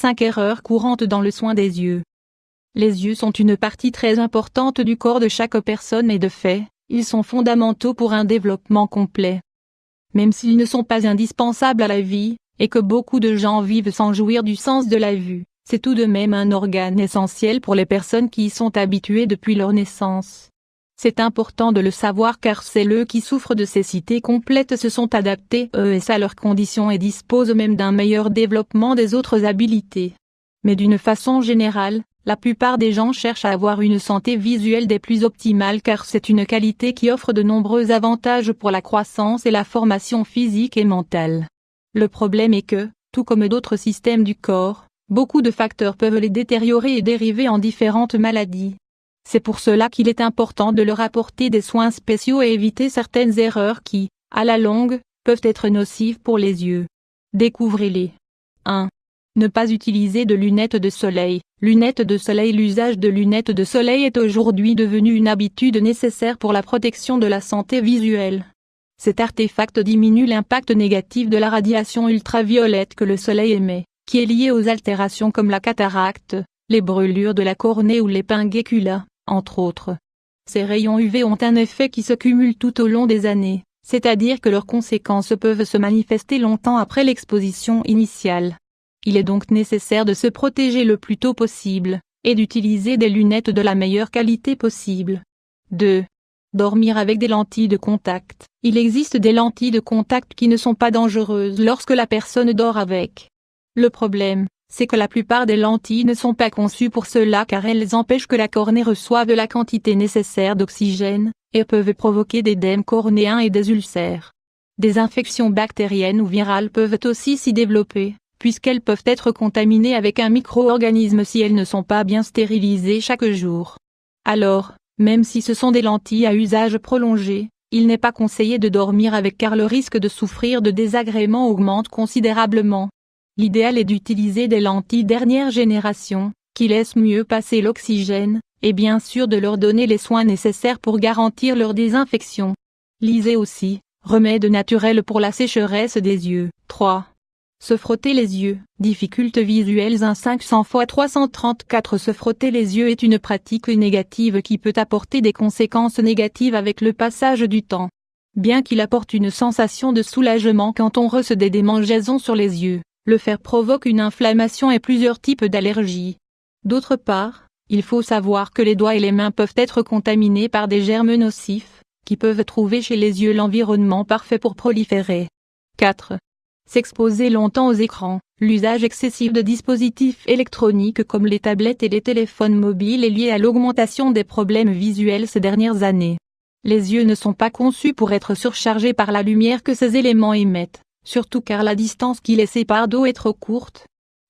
5 erreurs courantes dans le soin des yeux. Les yeux sont une partie très importante du corps de chaque personne et de fait, ils sont fondamentaux pour un développement complet. Même s'ils ne sont pas indispensables à la vie, et que beaucoup de gens vivent sans jouir du sens de la vue, c'est tout de même un organe essentiel pour les personnes qui y sont habituées depuis leur naissance. C'est important de le savoir car c'est eux qui souffrent de cécité complète se sont adaptés à leurs conditions et disposent même d'un meilleur développement des autres habiletés. Mais d'une façon générale, la plupart des gens cherchent à avoir une santé visuelle des plus optimales car c'est une qualité qui offre de nombreux avantages pour la croissance et la formation physique et mentale. Le problème est que, tout comme d'autres systèmes du corps, beaucoup de facteurs peuvent les détériorer et dériver en différentes maladies. C'est pour cela qu'il est important de leur apporter des soins spéciaux et éviter certaines erreurs qui, à la longue, peuvent être nocives pour les yeux. Découvrez-les. 1. Ne pas utiliser de lunettes de soleil. Lunettes de soleil. L'usage de lunettes de soleil est aujourd'hui devenu une habitude nécessaire pour la protection de la santé visuelle. Cet artefact diminue l'impact négatif de la radiation ultraviolette que le soleil émet, qui est liée aux altérations comme la cataracte, les brûlures de la cornée ou les pinguéculas, entre autres. Ces rayons UV ont un effet qui se cumule tout au long des années, c'est-à-dire que leurs conséquences peuvent se manifester longtemps après l'exposition initiale. Il est donc nécessaire de se protéger le plus tôt possible, et d'utiliser des lunettes de la meilleure qualité possible. 2. Dormir avec des lentilles de contact. Il existe des lentilles de contact qui ne sont pas dangereuses lorsque la personne dort avec. Le problème, c'est que la plupart des lentilles ne sont pas conçues pour cela car elles empêchent que la cornée reçoive la quantité nécessaire d'oxygène, et peuvent provoquer des édèmes cornéens et des ulcères. Des infections bactériennes ou virales peuvent aussi s'y développer, puisqu'elles peuvent être contaminées avec un micro-organisme si elles ne sont pas bien stérilisées chaque jour. Alors, même si ce sont des lentilles à usage prolongé, il n'est pas conseillé de dormir avec car le risque de souffrir de désagréments augmente considérablement. L'idéal est d'utiliser des lentilles dernière génération, qui laissent mieux passer l'oxygène, et bien sûr de leur donner les soins nécessaires pour garantir leur désinfection. Lisez aussi, remèdes naturels pour la sécheresse des yeux. 3. Se frotter les yeux. Difficultés visuelles 1 500 x 334. Se frotter les yeux est une pratique négative qui peut apporter des conséquences négatives avec le passage du temps. Bien qu'il apporte une sensation de soulagement quand on ressent des démangeaisons sur les yeux, le faire provoque une inflammation et plusieurs types d'allergies. D'autre part, il faut savoir que les doigts et les mains peuvent être contaminés par des germes nocifs, qui peuvent trouver chez les yeux l'environnement parfait pour proliférer. 4. S'exposer longtemps aux écrans. L'usage excessif de dispositifs électroniques comme les tablettes et les téléphones mobiles est lié à l'augmentation des problèmes visuels ces dernières années. Les yeux ne sont pas conçus pour être surchargés par la lumière que ces éléments émettent, surtout car la distance qui les sépare doit être trop courte.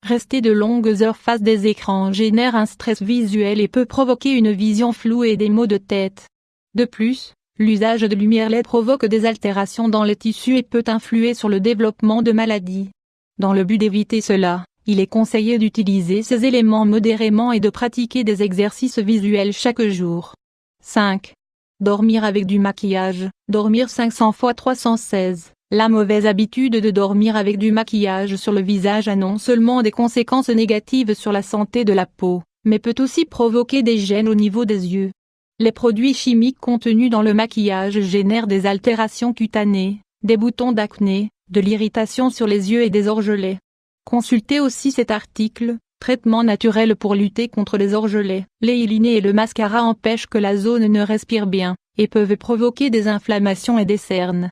Rester de longues heures face des écrans génère un stress visuel et peut provoquer une vision floue et des maux de tête. De plus, l'usage de lumière LED provoque des altérations dans les tissus et peut influer sur le développement de maladies. Dans le but d'éviter cela, il est conseillé d'utiliser ces éléments modérément et de pratiquer des exercices visuels chaque jour. 5. Dormir avec du maquillage. Dormir 500 x 316. La mauvaise habitude de dormir avec du maquillage sur le visage a non seulement des conséquences négatives sur la santé de la peau, mais peut aussi provoquer des gènes au niveau des yeux. Les produits chimiques contenus dans le maquillage génèrent des altérations cutanées, des boutons d'acné, de l'irritation sur les yeux et des orgelets. Consultez aussi cet article, Traitement naturel pour lutter contre les orgelets. L'eyeliner et le mascara empêchent que la zone ne respire bien, et peuvent provoquer des inflammations et des cernes.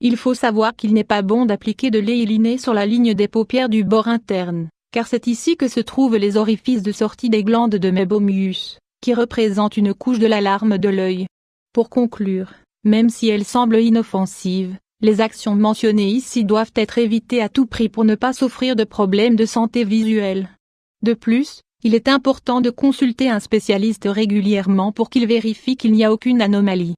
Il faut savoir qu'il n'est pas bon d'appliquer de l'eyeliner sur la ligne des paupières du bord interne, car c'est ici que se trouvent les orifices de sortie des glandes de Meibomius, qui représentent une couche de la larme de l'œil. Pour conclure, même si elles semblent inoffensives, les actions mentionnées ici doivent être évitées à tout prix pour ne pas souffrir de problèmes de santé visuelle. De plus, il est important de consulter un spécialiste régulièrement pour qu'il vérifie qu'il n'y a aucune anomalie.